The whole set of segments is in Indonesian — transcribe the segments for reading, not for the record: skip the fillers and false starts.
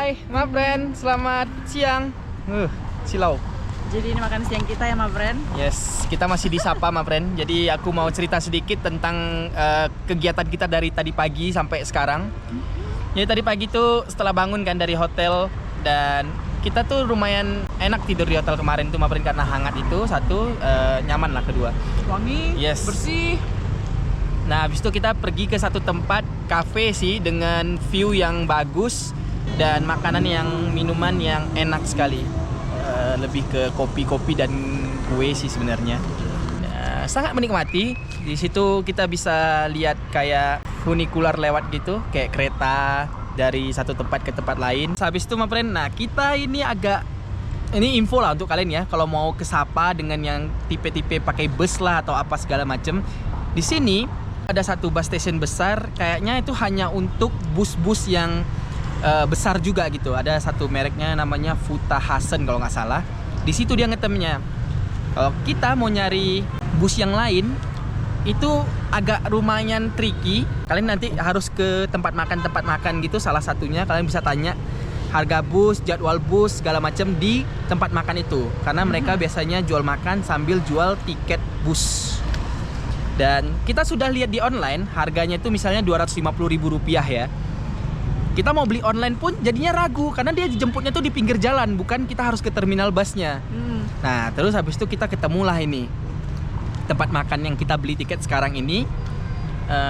Hai, ma friend, selamat siang. Silau. Jadi ini makan siang kita ya, ma friend. Yes, kita masih di Sapa, ma friend. Jadi aku mau cerita sedikit tentang kegiatan kita dari tadi pagi sampai sekarang. Jadi tadi pagi tuh setelah bangun kan dari hotel, dan kita tuh lumayan enak tidur di hotel kemarin tuh, ma friend, karena hangat itu satu, nyaman lah kedua. Wangi, Yes. bersih. Nah, habis itu kita pergi ke satu tempat cafe sih dengan view yang bagus dan makanan minuman yang enak sekali. Lebih ke kopi-kopi dan kue sih sebenarnya. Sangat menikmati. Di situ kita bisa lihat kayak funikular lewat gitu, kayak kereta dari satu tempat ke tempat lain. Habis itu, my friend, nah kita ini info lah untuk kalian ya, kalau mau ke Sapa dengan yang tipe-tipe pakai bus lah atau apa segala macem. Di sini ada satu bus station besar, kayaknya itu hanya untuk bus-bus yang besar juga gitu. Ada satu mereknya namanya Futa Hasen kalau nggak salah. Di situ dia ngetemnya. Kalau kita mau nyari bus yang lain, itu agak lumayan tricky. Kalian nanti harus ke tempat makan gitu. Salah satunya kalian bisa tanya harga bus, jadwal bus, segala macam di tempat makan itu. Karena mereka biasanya jual makan sambil jual tiket bus. Dan kita sudah lihat di online, harganya itu misalnya Rp250.000 ya. Kita mau beli online pun jadinya ragu, karena dia dijemputnya tuh di pinggir jalan, bukan kita harus ke terminal busnya. Nah, terus habis itu kita ketemulah ini tempat makan yang kita beli tiket sekarang ini,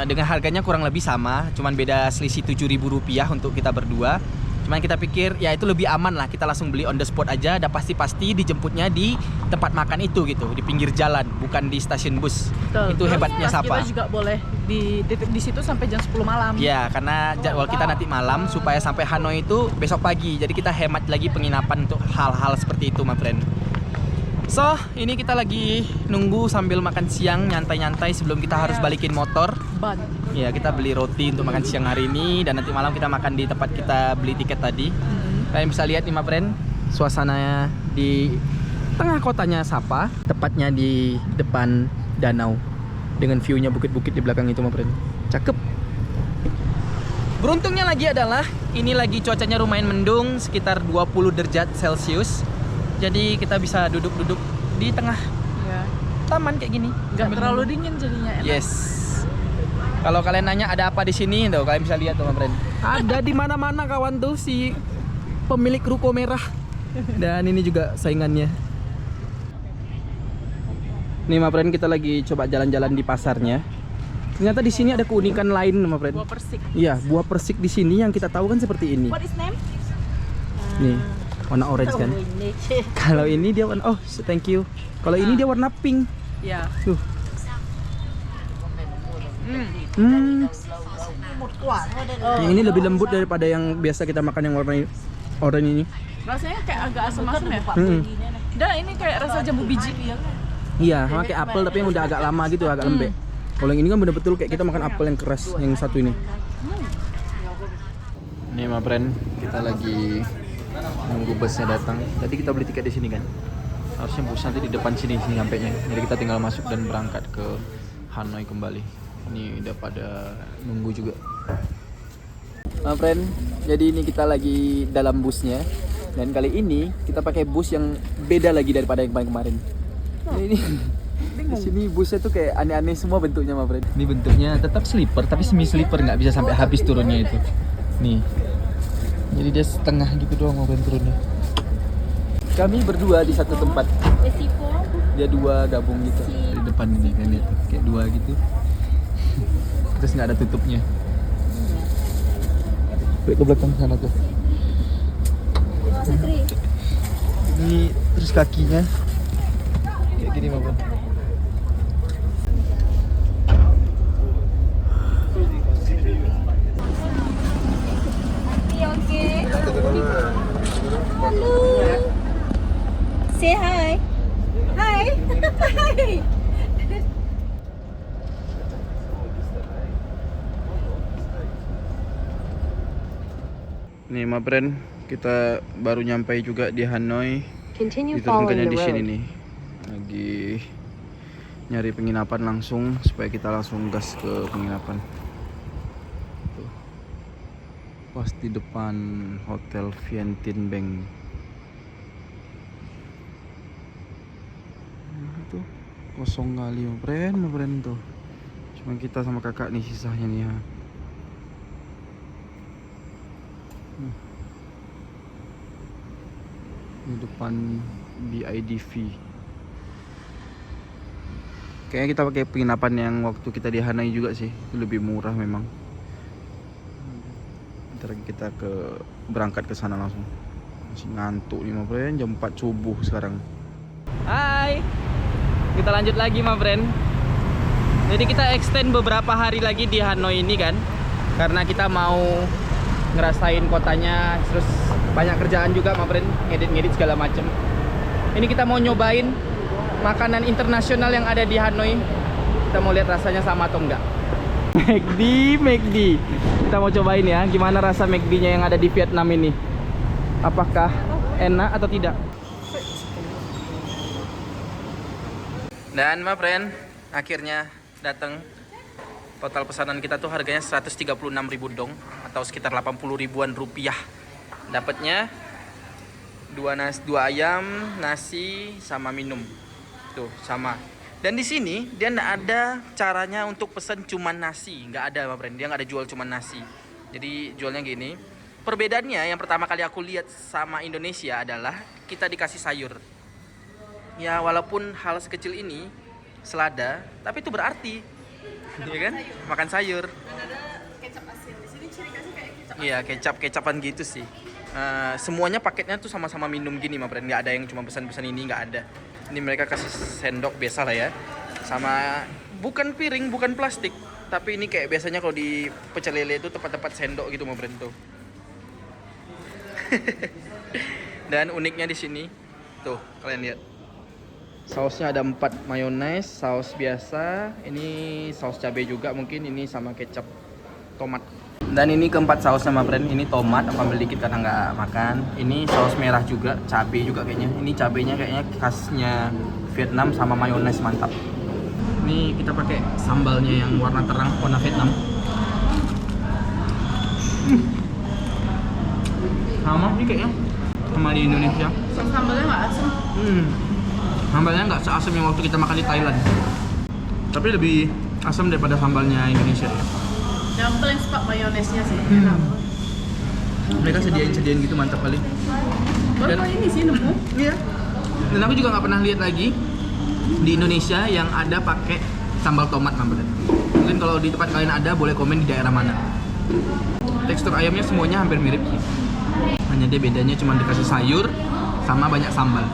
dengan harganya kurang lebih sama, cuman beda selisih Rp7.000 untuk kita berdua. Cuman kita pikir ya itu lebih aman lah, kita langsung beli on the spot aja, dan pasti dijemputnya di tempat makan itu gitu, di pinggir jalan, bukan di stasiun bus. Betul. Itu hebatnya Sapa. Kita juga boleh di situ sampai jam 10 malam. Ya, karena jadwal kita nanti malam supaya sampai Hanoi itu besok pagi. Jadi kita hemat lagi penginapan untuk hal-hal seperti itu, my friend. So, ini kita lagi nunggu sambil makan siang, nyantai-nyantai sebelum kita harus balikin motor. Ban. Ya, kita beli roti untuk makan siang hari ini, dan nanti malam kita makan di tempat kita beli tiket tadi. Kalian bisa lihat nih, my friend, suasananya di tengah kotanya Sapa, tepatnya di depan danau, dengan view-nya bukit-bukit di belakang itu, my friend. Cakep. Beruntungnya lagi adalah ini lagi cuacanya lumayan mendung, sekitar 20 derajat Celcius. Jadi kita bisa duduk-duduk di tengah Ya. taman kayak gini. Nggak Sambil terlalu nunggu. dingin jadinya. Enak. Yes. Kalau kalian nanya ada apa di sini, tuh kalian bisa lihat tuh, my friend. Ada di mana-mana kawan tuh si pemilik ruko merah. Dan ini juga saingannya. Nih, my friend, kita lagi coba jalan-jalan di pasarnya. Ternyata di sini ada keunikan lain, my friend. Buah persik. Iya, buah persik di sini yang kita tahu kan seperti ini. What is name? Nih, warna orange kan. Kalau ini dia warna, oh thank you. Kalau ini dia warna pink. Ya. Tuh. Yang ini lebih lembut daripada yang biasa kita makan yang warna oranye ini. Rasanya kayak agak asam-asam ya. Dan ini kayak rasa jambu biji. Iya, sama kayak apel tapi yang udah agak lama gitu, agak lembek. Kalau yang ini kan bener-betul kayak kita makan apel yang keras, yang satu ini. Nih, my friend, kita lagi nunggu busnya datang. Tadi kita beli tiket di sini kan. Harusnya bus nanti di depan sini nyampenya. Jadi kita tinggal masuk dan berangkat ke Hanoi kembali. Ini udah pada nunggu juga. My friend, jadi ini kita lagi dalam busnya. Dan kali ini kita pakai bus yang beda lagi daripada yang kemarin. Ini di sini busnya tuh kayak aneh-aneh semua bentuknya, my friend. Ini bentuknya tetap sleeper tapi semi sleeper, nggak bisa sampai habis turunnya itu. Nih. Jadi dia setengah gitu doang, my friend, turunnya. Kami berdua di satu tempat. Dia dua gabung gitu di depan ini kan, lihat kayak dua gitu. Terus nggak ada tutupnya. Ke belakang sana tuh. Ini terus kakinya kayak gini, my friend. Say hi. Hi. Hi. Nih, my friend, kita baru nyampe juga di Hanoi. Continue Diturunkannya di sini nih. Lagi nyari penginapan langsung supaya kita langsung gas ke penginapan. Tuh. Pas di depan Hotel Vientiane Bank. Tuh kosong kali my friend tuh. Cuma kita sama kakak nih sisanya nih ya. Di depan BIDV. Kayaknya kita pakai penginapan yang waktu kita di Hanoi juga sih, itu lebih murah memang. Ntar kita berangkat ke sana langsung. Masih ngantuk nih my friend, jam 4 subuh sekarang. Hai, kita lanjut lagi my friend. Jadi kita extend beberapa hari lagi di Hanoi ini kan, karena kita mau ngerasain kotanya, terus banyak kerjaan juga my friend, ngedit segala macem. Ini kita mau nyobain makanan internasional yang ada di Hanoi. Kita mau lihat rasanya sama atau enggak. McD. Kita mau cobain ya, gimana rasa McD-nya yang ada di Vietnam ini. Apakah enak atau tidak? Dan my friend, akhirnya datang. Total pesanan kita tuh harganya 136.000 dong, atau sekitar 80 ribuan rupiah. Dapatnya 2 ayam, nasi, sama minum. Tuh, sama. Dan di sini dia nggak ada caranya untuk pesan cuman nasi, nggak ada my friend. Dia nggak ada jual cuman nasi. Jadi jualnya gini. Perbedaannya yang pertama kali aku lihat sama Indonesia adalah kita dikasih sayur. Ya walaupun hal sekecil ini, selada, tapi itu berarti, iya kan? Makan sayur. Dan ada kecap asin. Di sini ciri khasnya kayak kecap. Iya, kecapan gitu sih. Semuanya paketnya tuh sama-sama minum gini my friend. Nggak ada yang cuma pesan-pesan ini, nggak ada. Ini mereka kasih sendok biasa lah ya. Sama bukan piring, bukan plastik, tapi ini kayak biasanya kalau di pecel lele itu tempat-tempat sendok gitu my friend tuh. Dan uniknya di sini tuh, kalian lihat. Sausnya ada 4 mayones, saus biasa, ini saus cabai juga mungkin, ini sama kecap tomat. Dan ini keempat sausnya my friend, ini tomat, aku ambil dikit karena nggak makan. Ini saus merah juga, cabai juga kayaknya. Ini cabainya kayaknya khasnya Vietnam sama mayones mantap. Ini kita pakai sambalnya yang warna terang, warna Vietnam. Sama ini kayaknya sama di Indonesia. Sambalnya nggak asam. Sambalnya nggak seasam yang waktu kita makan di Thailand, tapi lebih asam daripada sambalnya Indonesia ya. Yang paling suka mayonesnya sih. Mereka sediain gitu, mantap kali. Baru kali ini sih nemu. Iya. Dan aku juga nggak pernah lihat lagi di Indonesia yang ada pakai sambal tomat namanya. Mungkin kalau di tempat kalian ada, boleh komen di daerah mana. Tekstur ayamnya semuanya hampir mirip sih. Hanya dia bedanya cuma dikasih sayur sama banyak sambal.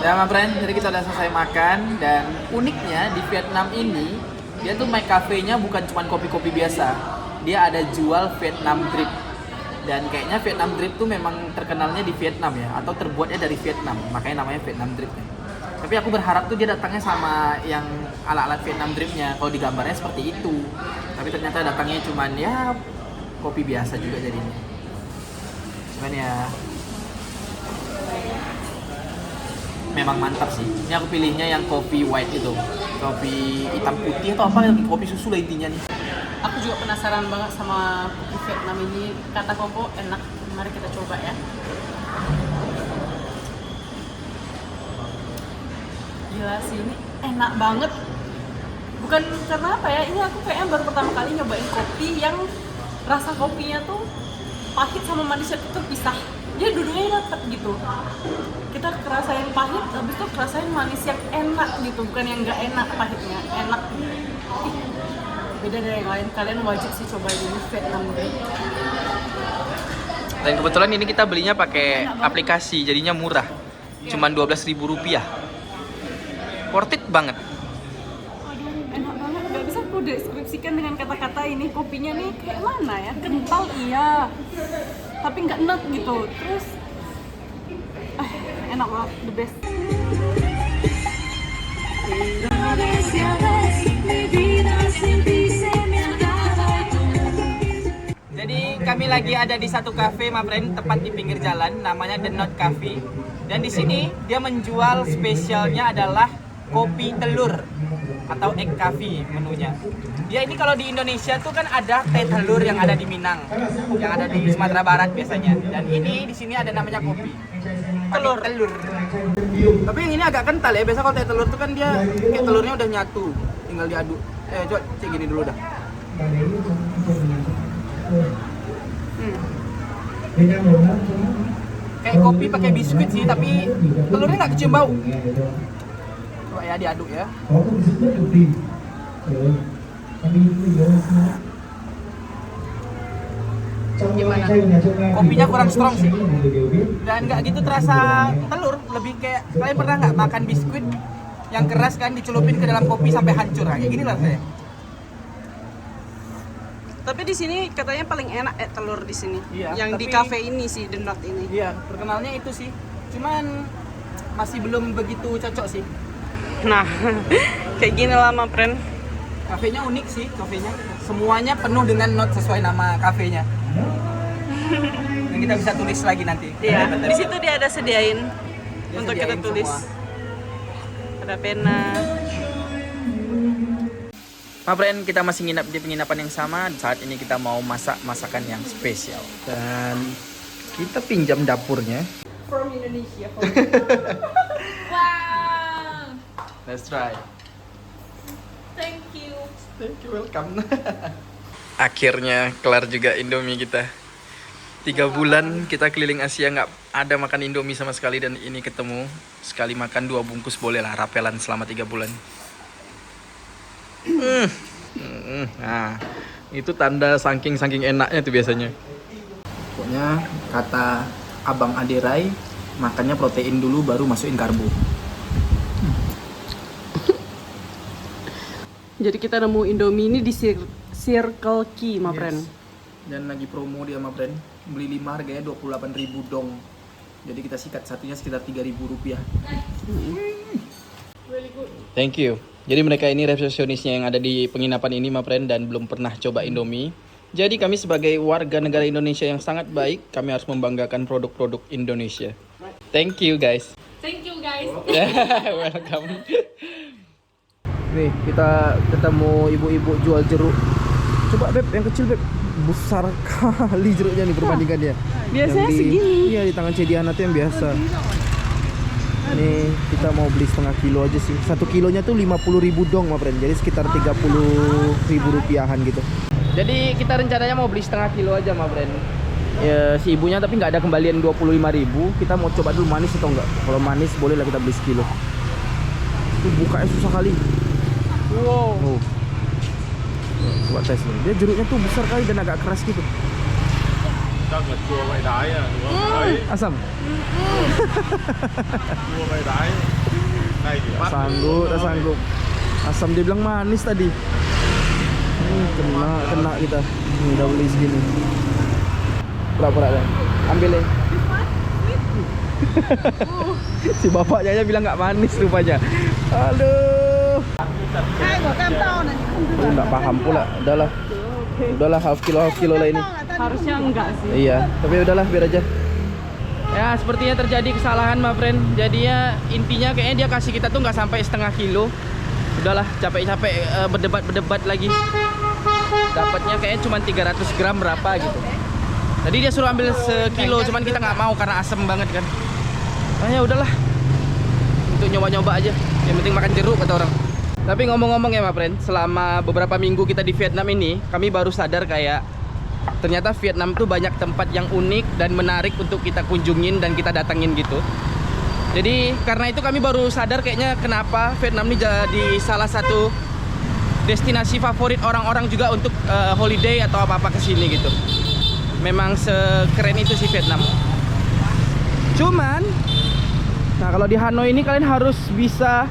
Ya my friend, jadi kita udah selesai makan. Dan uniknya di Vietnam ini, dia tuh cafe-nya bukan cuma kopi-kopi biasa. Dia ada jual Vietnam drip. Dan kayaknya Vietnam drip tuh memang terkenalnya di Vietnam ya, atau terbuatnya dari Vietnam, makanya namanya Vietnam drip ya. Tapi aku berharap tuh dia datangnya sama yang ala-ala Vietnam dripnya. Kalau di gambarnya seperti itu, tapi ternyata datangnya cuman ya kopi biasa juga jadinya. Cuman ya memang mantap sih. Ini aku pilihnya yang kopi white itu, kopi hitam putih atau apa, kopi susu lah intinya nih. Aku juga penasaran banget sama kopi Vietnam ini. Kata Koko enak. Mari kita coba ya. Gila sih, ini enak banget. Bukan karena apa ya, ini aku kayaknya baru pertama kali nyobain kopi yang rasa kopinya tuh pahit sama manisnya itu pisah. Jadi dua-duanya dapet gitu. Kita kerasain pahit, habis itu kerasain manis yang enak gitu, bukan yang nggak enak pahitnya, enak. Beda dari yang lain, kalian wajib sih cobain ini Vietnam drip. Dan kebetulan ini kita belinya pakai aplikasi, jadinya murah, cuman 12.000 rupiah. Worth it banget. Waduh, enak banget. Gak bisa aku deskripsikan dengan kata-kata ini. Kopinya nih kayak mana ya? Kental iya, tapi nggak nut gitu. Terus enak banget, the best. Jadi kami lagi ada di satu cafe my friend, tepat di pinggir jalan, namanya The Knot Cafe. Dan di sini dia menjual spesialnya adalah kopi telur. atau egg coffee menunya. Dia ini kalau di Indonesia tuh kan ada teh telur yang ada di Minang, yang ada di Sumatera Barat biasanya. Dan ini di sini ada namanya kopi. Telur. Tapi yang ini agak kental ya. Biasa kalau teh telur tuh kan dia kayak telurnya udah nyatu, tinggal diaduk. Coba cek gini dulu dah. Kayak kopi pakai biskuit sih, tapi telurnya nggak kecium bau. Coba ya diaduk ya. Gimana? Kopinya kurang strong sih. Dan nggak gitu terasa telur, lebih kayak kalian pernah nggak makan biskuit yang keras kan dicelupin ke dalam kopi sampai hancur, kayak gini lah saya. Tapi di sini katanya paling enak telur di sini. Iya, yang di tapi- cafe ini sih, The Knot ini. Iya, terkenalnya itu sih. Cuman masih belum begitu cocok sih. Nah, kayak gini lah ma friend. Kafenya unik sih, kafenya. Semuanya penuh dengan note sesuai nama kafenya. Yang kita bisa tulis lagi nanti. Iya, di situ dia ada sediain Dia untuk sediain kita tulis. semua. Ada pena. Ma friend, kita masih nginap di penginapan yang sama. Saat ini kita mau masak masakan yang spesial. Dan kita pinjam dapurnya. From Indonesia. Wow. Let's try. Thank you. Thank you, welcome. Akhirnya kelar juga Indomie kita. 3 bulan kita keliling Asia nggak ada makan Indomie sama sekali, dan ini ketemu. Sekali makan 2 bungkus boleh lah, rapelan selama 3 bulan. Nah, itu tanda saking enaknya tuh biasanya. Pokoknya kata Abang Aderai, makannya protein dulu baru masukin karbo. Jadi kita nemu Indomie ini di Circle K, ma friend. Dan lagi promo dia sama brand. Beli 5 harganya 28.000 dong. Jadi kita sikat satunya sekitar 3.000 rupiah. Thank you. Jadi mereka ini resepsionisnya yang ada di penginapan ini, ma friend, dan belum pernah coba Indomie. Jadi kami sebagai warga negara Indonesia yang sangat baik, kami harus membanggakan produk-produk Indonesia. Thank you guys. Thank you guys. Welcome. Nih, kita ketemu ibu-ibu jual jeruk. Coba Beb, yang kecil Beb. Besar kali jeruknya nih perbandingannya. Biasanya Yang segini. Iya, di tangan Cediana tuh yang biasa. Nih, kita mau beli setengah kilo aja sih. 1 kilonya tuh 50.000 dong, ma friend. Jadi sekitar 30.000 rupiahan gitu. Jadi kita rencananya mau beli setengah kilo aja, ma friend. Ya, si ibunya tapi nggak ada kembalian 25.000. Kita mau coba dulu manis atau enggak. Kalau manis boleh lah kita beli sekilo. Itu bukanya susah kali. Wow. Oh. Coba tes nih. Dia jeruknya tuh besar kali dan agak keras gitu. Chắc là chua vãi đái à, đúng không? Đấy, Asam. chua vãi đái. Này thì bắt Tak sanggup. Asam dia bilang manis tadi. Kena kita. Nih, udah beli segini. Pura-pura deh. Ambil deh. Si bapaknya aja bilang nggak manis rupanya. Aduh. Oh, nggak paham pula. Udahlah half kilo lah ini. Harusnya enggak sih. Iya, tapi udahlah biar aja. Ya, sepertinya terjadi kesalahan, ma friend. Jadinya intinya kayaknya dia kasih kita tuh nggak sampai setengah kilo. Udahlah, capek-capek berdebat lagi. Dapatnya kayaknya cuma 300 gram berapa gitu. Tadi dia suruh ambil sekilo, cuman kita nggak mau karena asem banget kan. Nah, ya udahlah. Untuk nyoba-nyoba aja. Yang penting makan jeruk kata orang. Tapi ngomong-ngomong ya, ma friend, selama beberapa minggu kita di Vietnam ini, kami baru sadar kayak ternyata Vietnam tuh banyak tempat yang unik dan menarik untuk kita kunjungin dan kita datangin gitu. Jadi karena itu kami baru sadar kayaknya kenapa Vietnam ini jadi salah satu destinasi favorit orang-orang juga untuk holiday atau apa-apa kesini gitu. Memang sekeren itu sih Vietnam. Cuman, nah kalau di Hanoi ini kalian harus bisa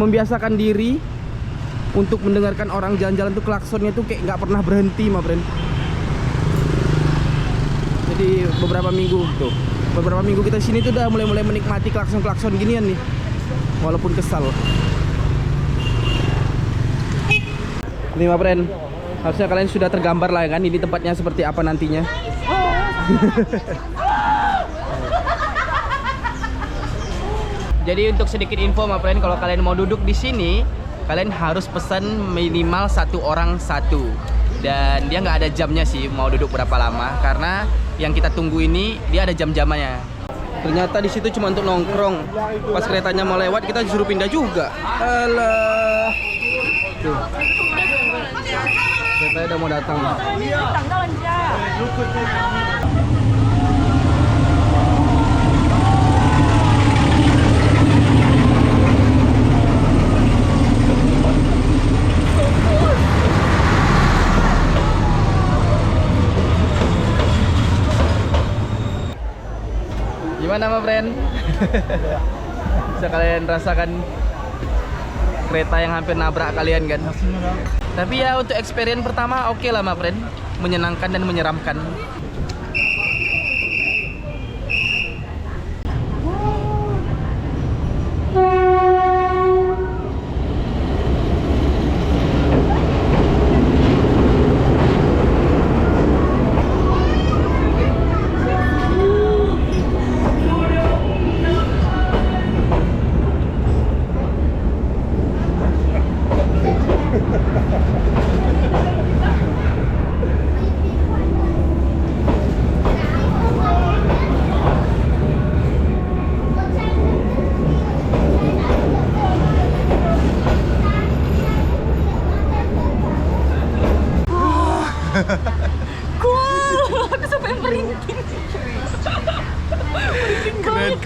membiasakan diri untuk mendengarkan orang jalan-jalan tuh klaksonnya tuh kayak nggak pernah berhenti, ma friend. Jadi beberapa minggu kita sini tuh udah mulai menikmati klakson ginian nih, walaupun kesal. Nih, ma friend, harusnya kalian sudah tergambar lah kan ini tempatnya seperti apa nantinya. Jadi untuk sedikit info, ma friend, kalau kalian mau duduk di sini kalian harus pesan minimal 1 orang 1. Dan dia nggak ada jamnya sih mau duduk berapa lama, karena yang kita tunggu ini dia ada jam-jamannya. Ternyata di situ cuma untuk nongkrong. Pas keretanya mau lewat kita disuruh pindah juga. Alah. Tuh. Keretanya udah mau datang. Gimana ma friend? Bisa kalian rasakan kereta yang hampir nabrak kalian kan? Tapi ya untuk experience pertama oke lah ma friend, menyenangkan dan menyeramkan.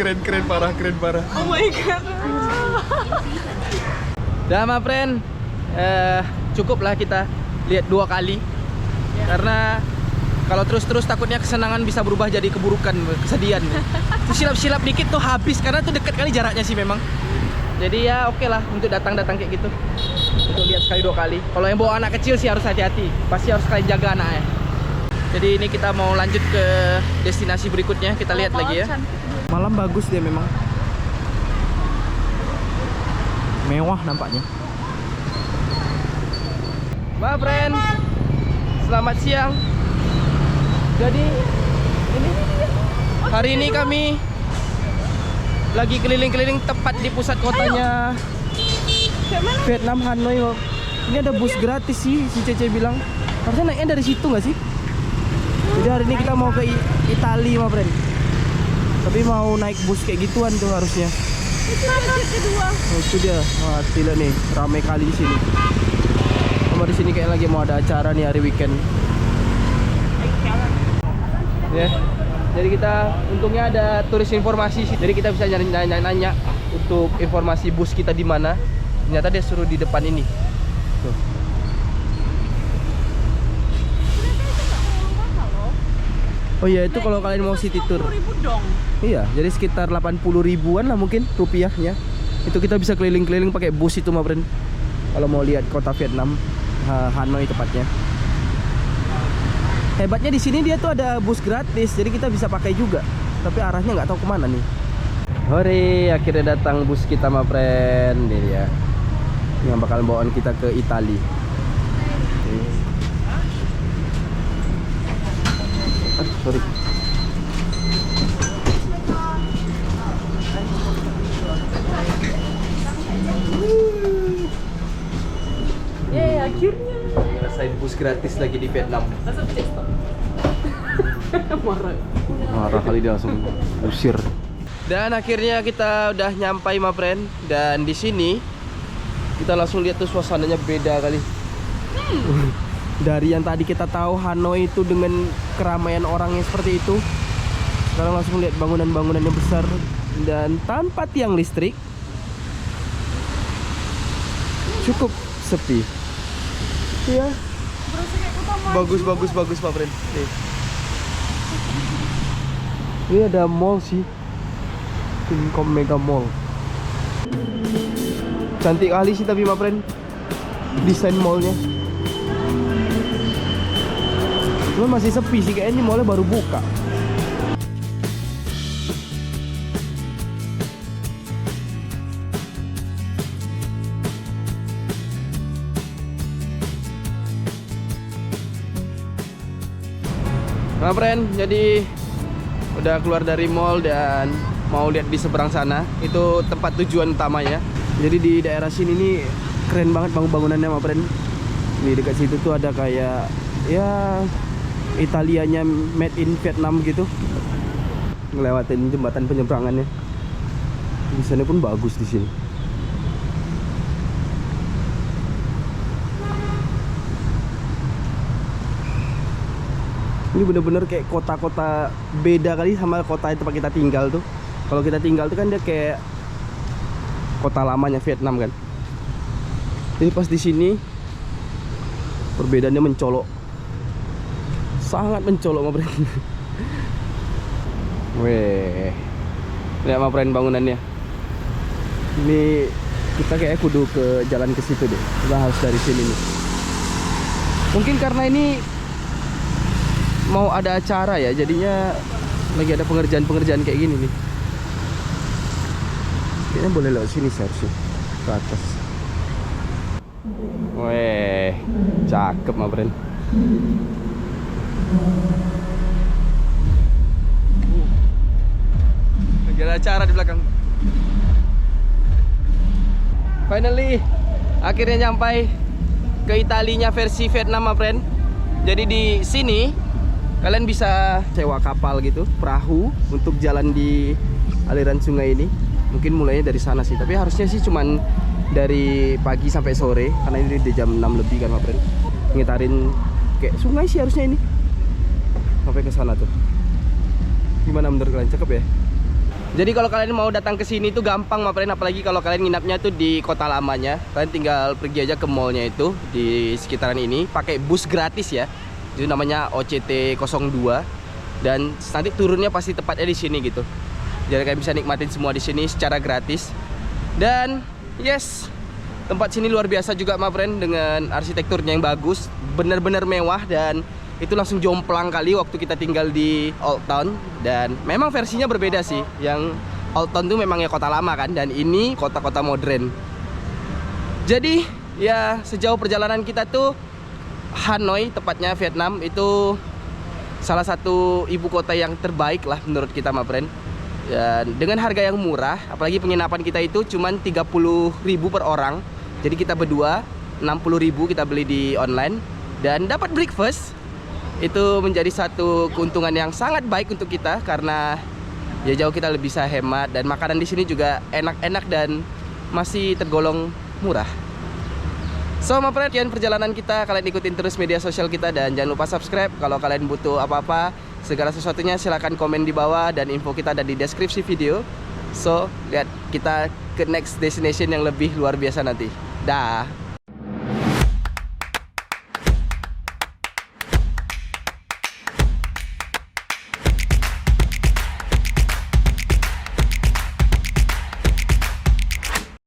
Keren parah. Oh my god. Dah ma friend, cukuplah kita lihat 2 kali. Karena kalau terus takutnya kesenangan bisa berubah jadi keburukan, kesedihan. Tuh silap-silap dikit tuh habis, karena tuh dekat kali jaraknya sih memang. Jadi ya oke lah untuk datang kayak gitu. Untuk lihat sekali 2 kali. Kalau yang bawa anak kecil sih harus hati-hati. Pasti harus kalian jaga anaknya. Jadi ini kita mau lanjut ke destinasi berikutnya. Kita lihat lagi ya. Malam bagus dia memang. Mewah nampaknya. Ma friend, selamat siang. Jadi hari ini kami lagi keliling-keliling tepat di pusat kotanya Vietnam, Hanoi. Ini ada bus gratis sih, si Cece bilang. Harusnya naiknya dari situ nggak sih? Jadi hari ini kita mau ke Italia ma friend. Tapi mau naik bus kayak gituan tuh harusnya. Oh, itu dia. Wah, gila nih, ramai kali di sini. Sama di sini kayak lagi mau ada acara nih hari weekend. Ya. Jadi kita untungnya ada turis informasi sih. Jadi kita bisa nanya untuk informasi bus kita di mana. Ternyata dia suruh di depan ini. Tuh. Oh iya, itu kalau kalian mau city tour. 10.000 dong. Iya, jadi sekitar 80 ribuan lah mungkin rupiahnya. Itu kita bisa keliling-keliling pakai bus itu ma friend. Kalau mau lihat kota Vietnam, Hanoi tepatnya. Hebatnya di sini dia tuh ada bus gratis, jadi kita bisa pakai juga. Tapi arahnya nggak tahu kemana nih. Hore, akhirnya datang bus kita ma friend. Ini dia, yang bakal bawaan kita ke Italia. Sorry. Yeay, akhirnya. Ngerasain bus gratis lagi di Vietnam. Langsung stop. Marah kali dia langsung usir. Dan akhirnya kita udah nyampai ma friend. Dan di sini kita langsung lihat tuh suasananya beda kali. Dari yang tadi kita tahu Hanoi itu dengan keramaian orangnya seperti itu, sekarang langsung lihat bangunan-bangunan yang besar dan tanpa tiang listrik. Cukup sepi. Iya. Bagus Pak friend. Nih. Ini ada mall sih. Income Mega Mall. Cantik kali sih tapi ma friend, desain mallnya. Cuma masih sepi sih, kayaknya ini mallnya baru buka. Nah friend, jadi udah keluar dari mall dan mau lihat di seberang sana. Itu tempat tujuan utamanya. Jadi di daerah sini nih keren banget bangunannya my friend. Di dekat situ tuh ada kayak ya Italianya made in Vietnam gitu. Ngelewatin jembatan penyeberangannya. Desainnya pun bagus di sini. Ini bener-bener kayak kota-kota beda kali sama kota tempat kita tinggal tuh. Kalau kita tinggal tuh kan dia kayak kota lamanya Vietnam kan. Jadi pas di sini perbedaannya mencolok, sangat mencolok my friend. Weh, lihat my friend bangunannya. Ini kita kayak kudu ke jalan ke situ deh. Kita harus dari sini nih. Mungkin karena ini mau ada acara ya, jadinya lagi ada pengerjaan kayak gini nih. Kayaknya boleh lewat sini seharusnya ke atas. Weh, cakep my friend. Lagi ada acara di belakang. Finally, akhirnya nyampai ke Italinya versi Vietnam my friend. Jadi di sini kalian bisa sewa kapal gitu, perahu untuk jalan di aliran sungai ini. Mungkin mulainya dari sana sih, tapi harusnya sih cuman dari pagi sampai sore, karena ini di jam 6 lebih kan my friend. Ngitarin kayak sungai sih harusnya ini sampai ke sana tuh. Gimana menurut kalian, cakep ya? Jadi kalau kalian mau datang ke sini tuh gampang my friend, apalagi kalau kalian nginapnya tuh di kota lamanya. Kalian tinggal pergi aja ke mallnya itu di sekitaran ini, pakai bus gratis ya. Itu namanya OCT 02 dan nanti turunnya pasti tepatnya di sini gitu. Jadi kalian bisa nikmatin semua di sini secara gratis. Dan yes, tempat sini luar biasa juga my friend, dengan arsitekturnya yang bagus, bener-bener mewah, dan itu langsung jomplang kali waktu kita tinggal di Old Town. Dan memang versinya berbeda sih. Yang Old Town tuh memang ya kota lama kan, dan ini kota-kota modern. Jadi ya sejauh perjalanan kita tuh Hanoi, tepatnya Vietnam, itu salah satu ibu kota yang terbaik lah menurut kita my friend. Dan dengan harga yang murah, apalagi penginapan kita itu cuman 30.000 per orang. Jadi kita berdua 60.000 kita beli di online dan dapat breakfast. Itu menjadi satu keuntungan yang sangat baik untuk kita, karena ya jauh kita lebih bisa hemat, dan makanan di sini juga enak-enak dan masih tergolong murah. So my friend, sekian perjalanan kita. Kalian ikutin terus media sosial kita dan jangan lupa subscribe. Kalau kalian butuh apa-apa, segala sesuatunya silahkan komen di bawah, dan info kita ada di deskripsi video. So lihat kita ke next destination yang lebih luar biasa nanti. Dah.